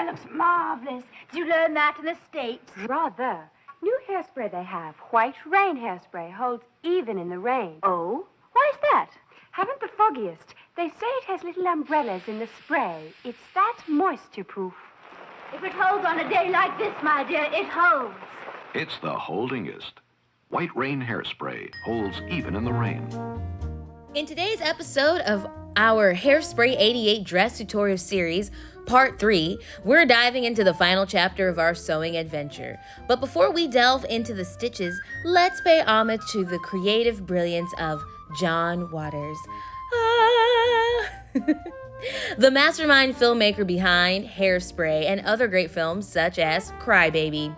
That looks marvelous. Did you learn that in the States? Rather. New hairspray they have. White rain hairspray. Holds even in the rain. Oh? Why is that? Haven't the foggiest. They say it has little umbrellas in the spray. It's that moisture-proof. If it holds on a day like this, my dear, it holds. It's the holdingest. White Rain Hairspray holds even in the rain. In today's episode of our Hairspray 88 dress tutorial series, Part 3, we're diving into the final chapter of our sewing adventure. But before we delve into the stitches, let's pay homage to the creative brilliance of John Waters. The mastermind filmmaker behind Hairspray and other great films such as Cry Baby.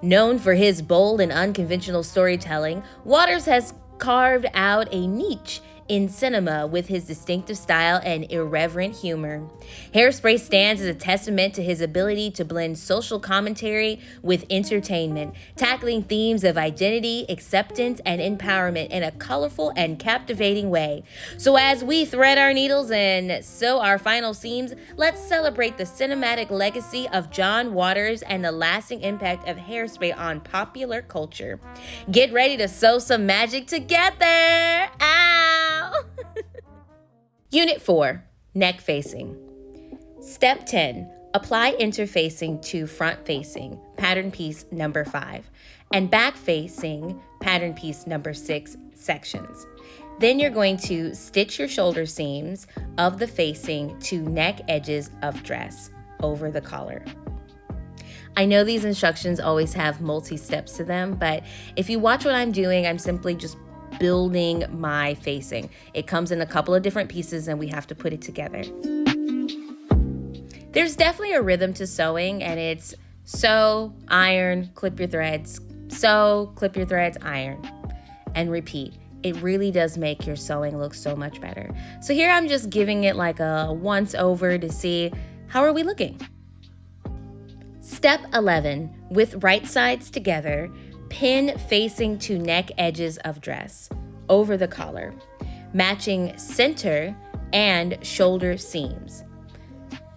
Known for his bold and unconventional storytelling, Waters has carved out a niche in cinema with his distinctive style and irreverent humor. Hairspray stands as a testament to his ability to blend social commentary with entertainment, tackling themes of identity, acceptance, and empowerment in a colorful and captivating way. So as we thread our needles and sew our final seams, let's celebrate the cinematic legacy of John Waters and the lasting impact of Hairspray on popular culture. Get ready to sew some magic together! Ow! Unit 4, neck facing. Step 10, apply interfacing to front facing, pattern piece number 5, and back facing, pattern piece number 6 sections. Then you're going to stitch your shoulder seams of the facing to neck edges of dress over the collar. I know these instructions always have multi-steps to them, but if you watch what I'm doing, I'm simply just building my facing. It comes in a couple of different pieces and we have to put it together. There's definitely a rhythm to sewing, and it's sew, iron, clip your threads, sew, clip your threads, iron, and repeat. It really does make your sewing look so much better. So here I'm just giving it like a once over to see how are we looking. Step 11, with right sides together, pin facing to neck edges of dress over the collar, matching center and shoulder seams.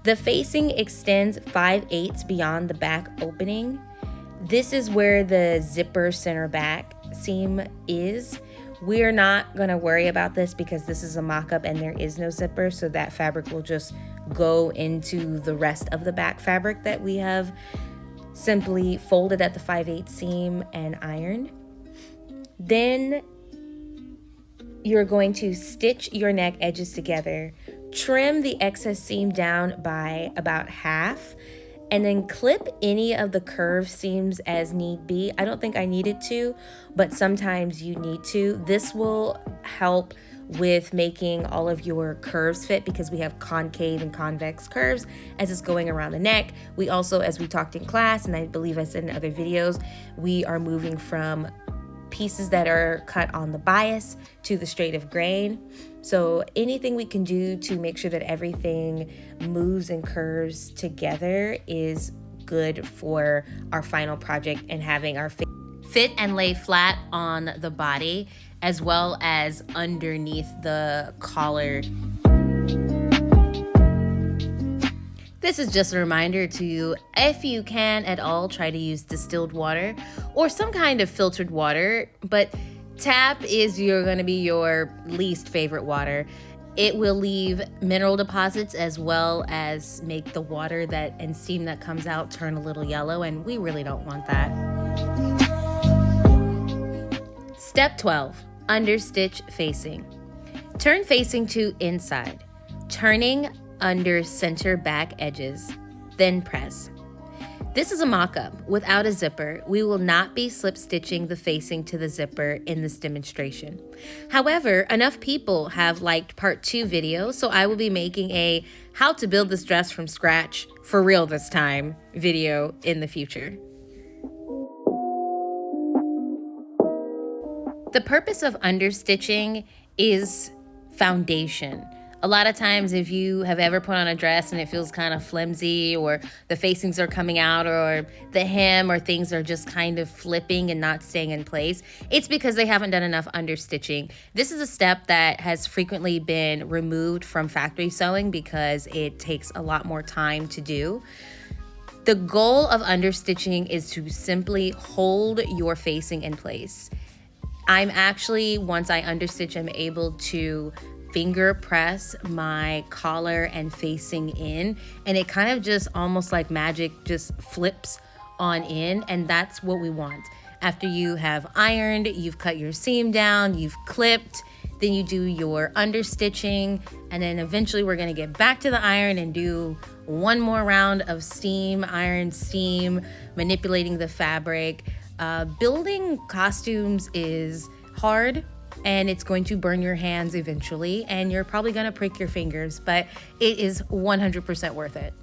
The facing extends 5/8 beyond the back opening. This is where the zipper center back seam is. We're not going to worry about this because this is a mock-up and there is no zipper, so that fabric will just go into the rest of the back fabric that we have simply folded at the 5/8 seam and ironed. Then you're going to stitch your neck edges together, trim the excess seam down by about half, and then clip any of the curved seams as need be. I don't think I needed to, but sometimes you need to. This will help with making all of your curves fit because we have concave and convex curves as it's going around the neck. We also, as we talked in class, and I believe I said in other videos, we are moving from pieces that are cut on the bias to the straight of grain. So anything we can do to make sure that everything moves and curves together is good for our final project and having our fit and lay flat on the body as well as underneath the collar. This is just a reminder to you, if you can at all, try to use distilled water or some kind of filtered water, but tap is going to be your least favorite water. It will leave mineral deposits as well as make the water and steam that comes out turn a little yellow, and we really don't want that. Step 12, understitch facing. Turn facing to inside, turning under center back edges, then press. This is a mock-up. Without a zipper, we will not be slip stitching the facing to the zipper in this demonstration. However, enough people have liked part 2 video, so I will be making a how to build this dress from scratch, for real this time, video in the future. The purpose of understitching is foundation. A lot of times if you have ever put on a dress and it feels kind of flimsy, or the facings are coming out, or the hem or things are just kind of flipping and not staying in place, it's because they haven't done enough understitching. This is a step that has frequently been removed from factory sewing because it takes a lot more time to do. The goal of understitching is to simply hold your facing in place. I'm actually, once I understitch, I'm able to finger press my collar and facing in, and it kind of just almost like magic just flips on in, and that's what we want. After you have ironed, you've cut your seam down, you've clipped, then you do your understitching, and then eventually we're gonna get back to the iron and do one more round of steam, iron, steam, manipulating the fabric. Building costumes is hard, and it's going to burn your hands eventually, and you're probably gonna prick your fingers, but it is 100% worth it.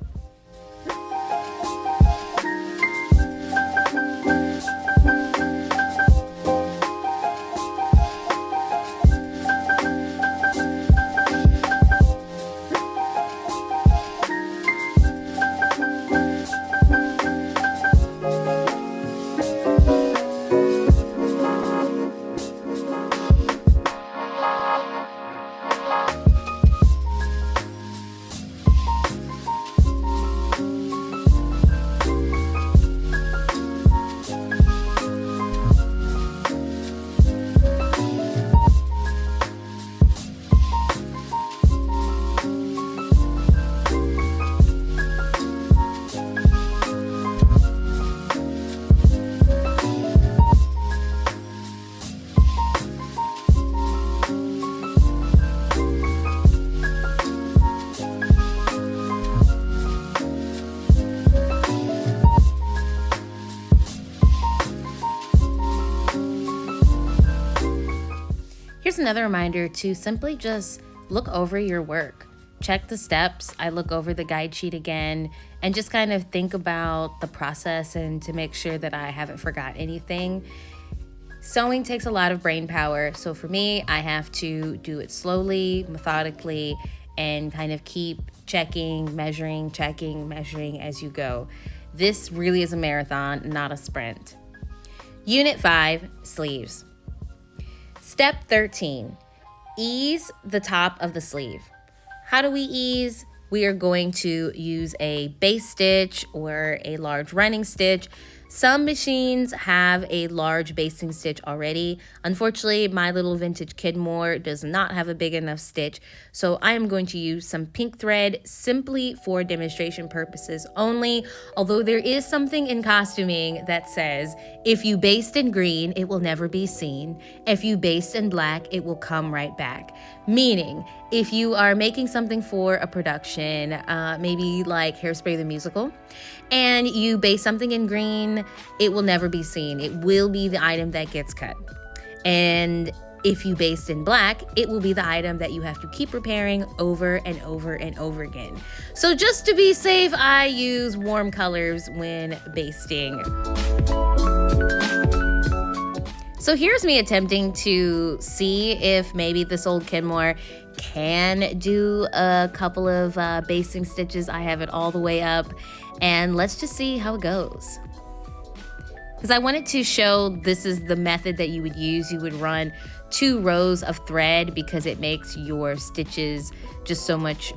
Here's another reminder to simply just look over your work. Check the steps. I look over the guide sheet again and just kind of think about the process and to make sure that I haven't forgot anything. Sewing takes a lot of brain power. So for me, I have to do it slowly, methodically, and kind of keep checking, measuring as you go. This really is a marathon, not a sprint. Unit 5, sleeves. Step 13, ease the top of the sleeve. How do we ease? We are going to use a base stitch or a large running stitch. Some machines have a large basting stitch already. Unfortunately, my little vintage Kidmore does not have a big enough stitch, so I am going to use some pink thread simply for demonstration purposes only, although there is something in costuming that says, if you baste in green, it will never be seen. If you baste in black, it will come right back. Meaning, if you are making something for a production, maybe like Hairspray the musical, and you base something in green, it will never be seen. It will be the item that gets cut. And if you baste in black, it will be the item that you have to keep repairing over and over and over again. So just to be safe, I use warm colors when basting. So here's me attempting to see if maybe this old Kenmore can do a couple of basting stitches. I have it all the way up, and let's just see how it goes. Because I wanted to show this is the method that you would use. You would run 2 rows of thread because it makes your stitches just so much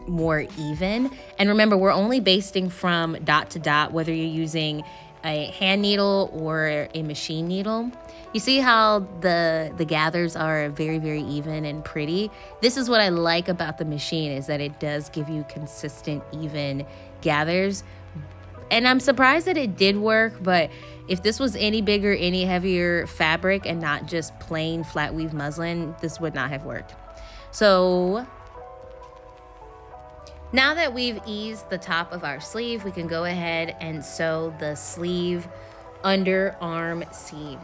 more even. And remember, we're only basting from dot to dot, whether you're using a hand needle or a machine needle. You see how the gathers are very, very even and pretty? This is what I like about the machine, is that it does give you consistent, even gathers. And I'm surprised that it did work, but if this was any bigger, any heavier fabric and not just plain flat weave muslin, this would not have worked. So now that we've eased the top of our sleeve, we can go ahead and sew the sleeve underarm seam.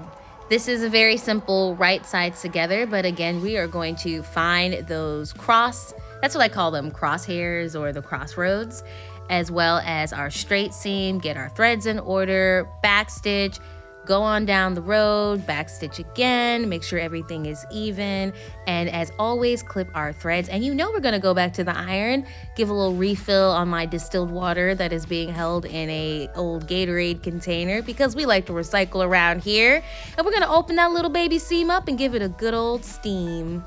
This is a very simple right sides together, but again, we are going to find those that's what I call them, crosshairs or the crossroads, as well as our straight seam, get our threads in order, backstitch, go on down the road, backstitch again, make sure everything is even, and as always, clip our threads. And you know we're gonna go back to the iron, give a little refill on my distilled water that is being held in a old Gatorade container because we like to recycle around here. And we're gonna open that little baby seam up and give it a good old steam.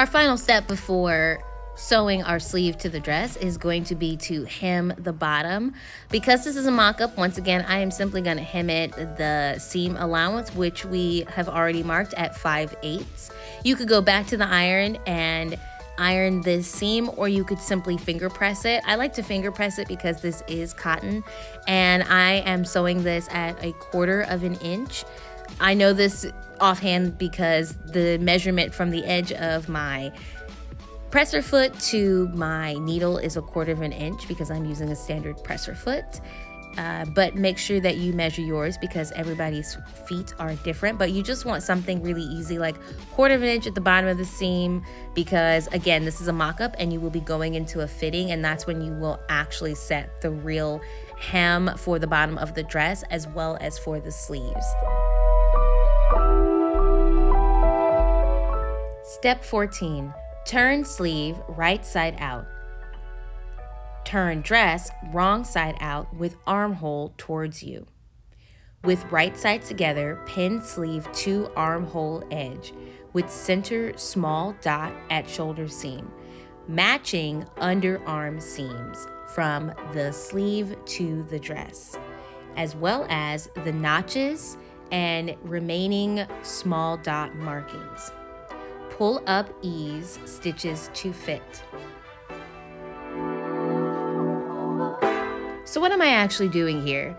Our final step before sewing our sleeve to the dress is going to be to hem the bottom. Because this is a mock-up, once again, I am simply going to hem it the seam allowance, which we have already marked at 5/8. You could go back to the iron and iron this seam, or you could simply finger press it. I like to finger press it because this is cotton, and I am sewing this at 1/4 of an inch. I know this offhand because the measurement from the edge of my presser foot to my needle is 1/4 of an inch because I'm using a standard presser foot. But make sure that you measure yours because everybody's feet are different. But you just want something really easy, like 1/4 of an inch at the bottom of the seam, because again, this is a mock-up and you will be going into a fitting, and that's when you will actually set the real hem for the bottom of the dress as well as for the sleeves. Step 14. Turn sleeve right side out. Turn dress wrong side out with armhole towards you. With right sides together, pin sleeve to armhole edge with center small dot at shoulder seam, matching underarm seams from the sleeve to the dress, as well as the notches and remaining small dot markings. Pull up ease stitches to fit. So what am I actually doing here?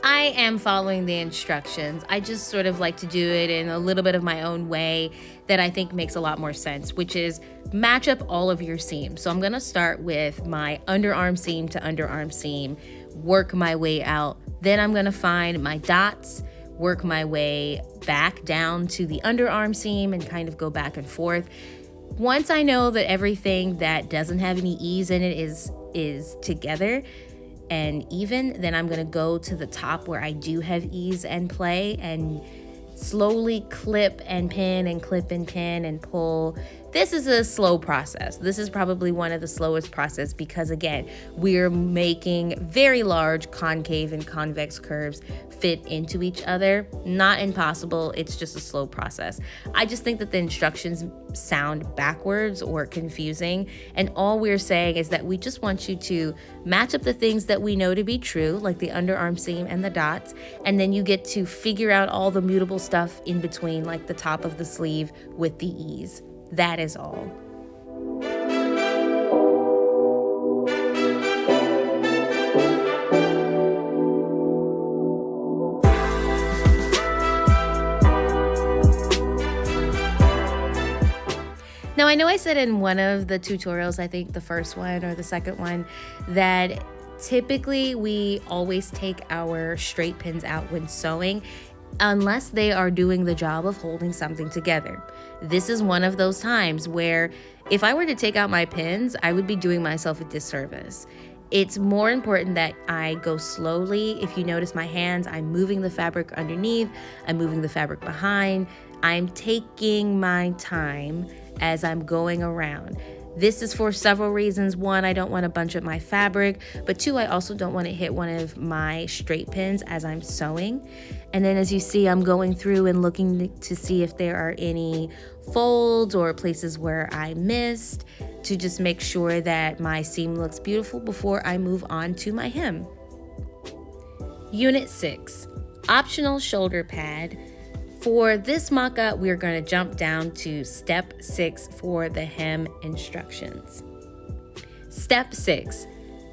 I am following the instructions. I just sort of like to do it in a little bit of my own way that I think makes a lot more sense, which is match up all of your seams. So I'm gonna start with my underarm seam to underarm seam, work my way out. Then I'm gonna find my dots, work my way back down to the underarm seam and kind of go back and forth. Once I know that everything that doesn't have any ease in it is together and even, then I'm gonna go to the top where I do have ease and play and slowly clip and pin and clip and pin and pull. This is a slow process. This is probably one of the slowest process because again, we're making very large concave and convex curves fit into each other. Not impossible, it's just a slow process. I just think that the instructions sound backwards or confusing, and all we're saying is that we just want you to match up the things that we know to be true, like the underarm seam and the dots, and then you get to figure out all the mutable stuff in between, like the top of the sleeve with the ease. That is all. Now, I know I said in one of the tutorials, I think the first one or the second one, that typically we always take our straight pins out when sewing, unless they are doing the job of holding something together. This is one of those times where if I were to take out my pins, I would be doing myself a disservice. It's more important that I go slowly. If you notice my hands, I'm moving the fabric underneath, I'm moving the fabric behind. I'm taking my time as I'm going around. This is for several reasons. One, I don't want to bunch up my fabric, but two, I also don't want to hit one of my straight pins as I'm sewing. And then as you see, I'm going through and looking to see if there are any folds or places where I missed, to just make sure that my seam looks beautiful before I move on to my hem. Unit 6, optional shoulder pad. For this mock-up, we're going to jump down to step 6 for the hem instructions. Step 6,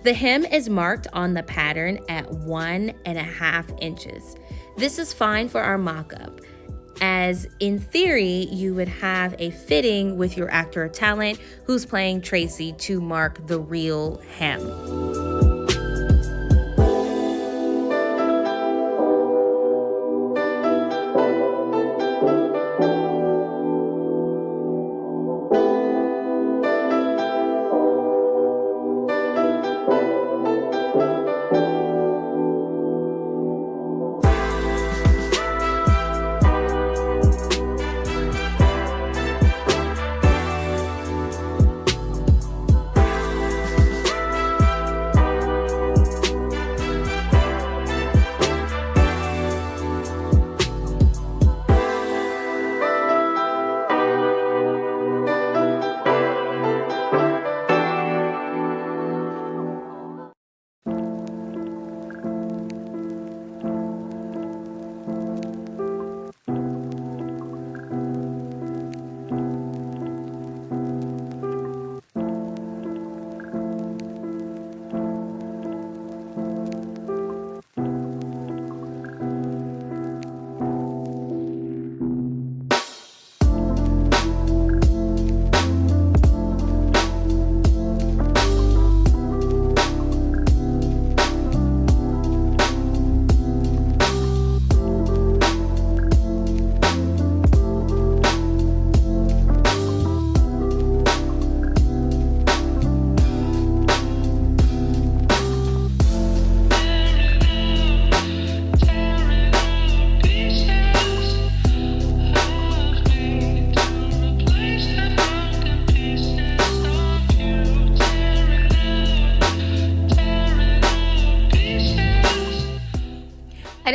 the hem is marked on the pattern at 1.5 inches. This is fine for our mock-up, as in theory, you would have a fitting with your actor or talent who's playing Tracy to mark the real hem.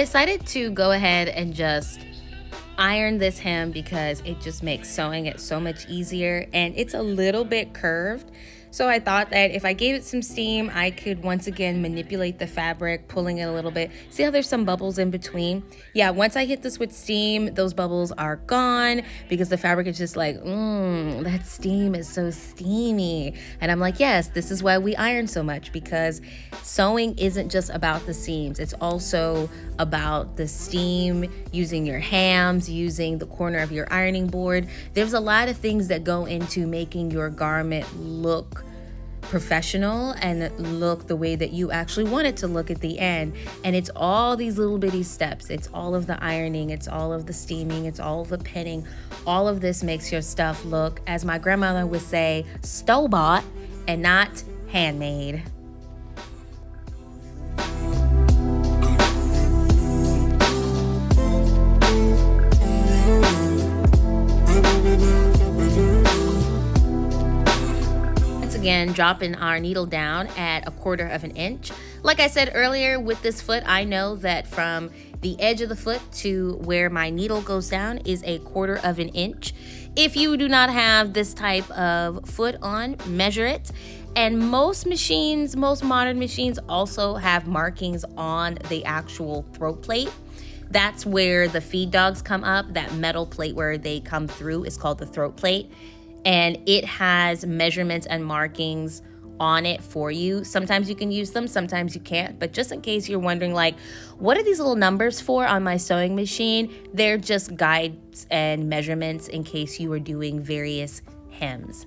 decided to go ahead and just iron this hem because it just makes sewing it so much easier, and it's a little bit curved. So I thought that if I gave it some steam, I could once again manipulate the fabric, pulling it a little bit. See how there's some bubbles in between? Yeah, once I hit this with steam, those bubbles are gone because the fabric is just like, that steam is so steamy. And I'm like, yes, this is why we iron so much, because sewing isn't just about the seams. It's also about the steam, using your hams, using the corner of your ironing board. There's a lot of things that go into making your garment look professional and look the way that you actually want it to look at the end. And it's all these little bitty steps. It's all of the ironing, it's all of the steaming, it's all of the pinning. All of this makes your stuff look, as my grandmother would say, store-bought and not handmade. Again, dropping our needle down at 1/4 of an inch. Like I said earlier, with this foot, I know that from the edge of the foot to where my needle goes down is 1/4 of an inch. If you do not have this type of foot on, measure it. And most machines, most modern machines also have markings on the actual throat plate. That's where the feed dogs come up. That metal plate where they come through is called the throat plate. And it has measurements and markings on it for you. Sometimes you can use them, sometimes you can't. But just in case you're wondering, like, what are these little numbers for on my sewing machine? They're just guides and measurements in case you are doing various hems.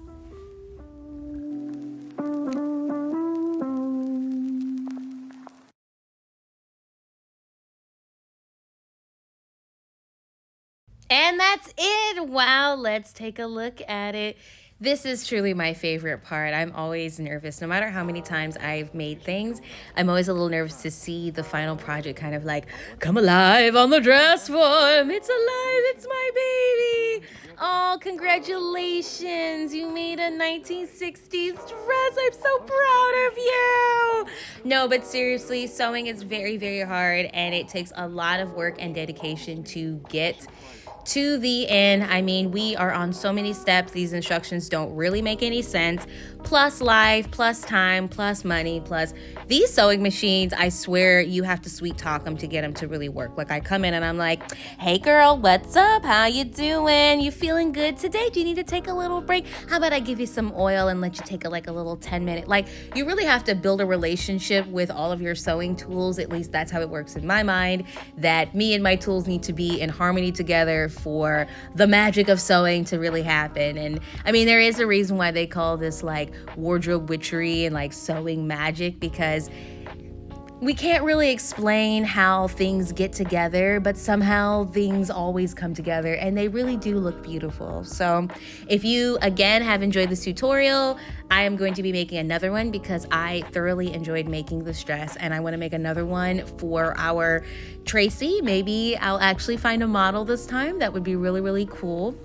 And that's it. Wow, let's take a look at it. This is truly my favorite part. I'm always nervous. No matter how many times I've made things, I'm always a little nervous to see the final project kind of like come alive on the dress form. It's alive. It's my baby. Oh, congratulations. You made a 1960s dress. I'm so proud of you. No, but seriously, sewing is very, very hard, and it takes a lot of work and dedication to get to the end. I mean, we are on so many steps. These instructions don't really make any sense. Plus life, plus time, plus money, plus these sewing machines, I swear you have to sweet talk them to get them to really work. Like I come in and I'm like, hey girl, what's up? How you doing? You feeling good today? Do you need to take a little break? How about I give you some oil and let you take a little 10-minute? Like, you really have to build a relationship with all of your sewing tools. At least that's how it works in my mind, that me and my tools need to be in harmony together for the magic of sewing to really happen. And I mean, there is a reason why they call this like wardrobe witchery and like sewing magic, because we can't really explain how things get together, but somehow things always come together and they really do look beautiful. So if you, again, have enjoyed this tutorial, I am going to be making another one because I thoroughly enjoyed making this dress, and I want to make another one for our Tracy. Maybe I'll actually find a model this time. That would be really, really cool.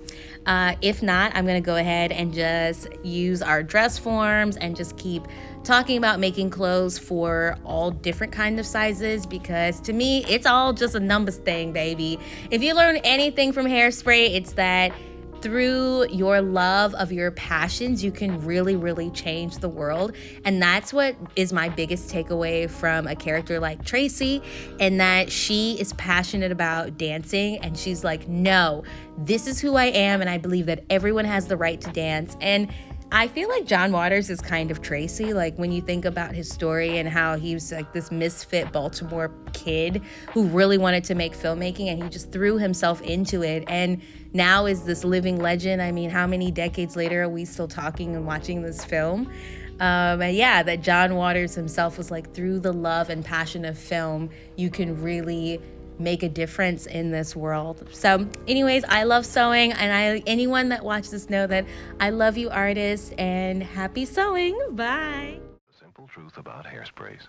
If not, I'm going to go ahead and just use our dress forms and just keep talking about making clothes for all different kinds of sizes, because to me, it's all just a numbers thing, baby. If you learn anything from Hairspray, it's that through your love of your passions, you can really, really change the world. And that's what is my biggest takeaway from a character like Tracy, and that she is passionate about dancing. And she's like, no, this is who I am. And I believe that everyone has the right to dance. And I feel like John Waters is kind of Tracy. Like, when you think about his story and how he was like this misfit Baltimore kid who really wanted to make filmmaking, and he just threw himself into it, and now is this living legend. I mean, how many decades later are we still talking and watching this film? And yeah, that John Waters himself was like, through the love and passion of film, you can really make a difference in this world. So anyways, I love sewing, and anyone that watches this know that I love you, artists, and happy sewing. Bye. The simple truth about hairsprays.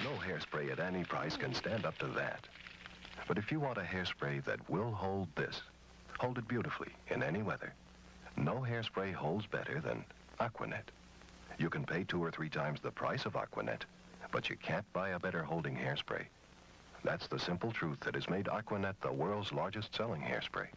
No hairspray at any price can stand up to that. But if you want a hairspray that will hold this, hold it beautifully in any weather, no hairspray holds better than Aquanet. You can pay 2 or 3 times the price of Aquanet, but you can't buy a better holding hairspray. That's the simple truth that has made Aquanet the world's largest selling hairspray.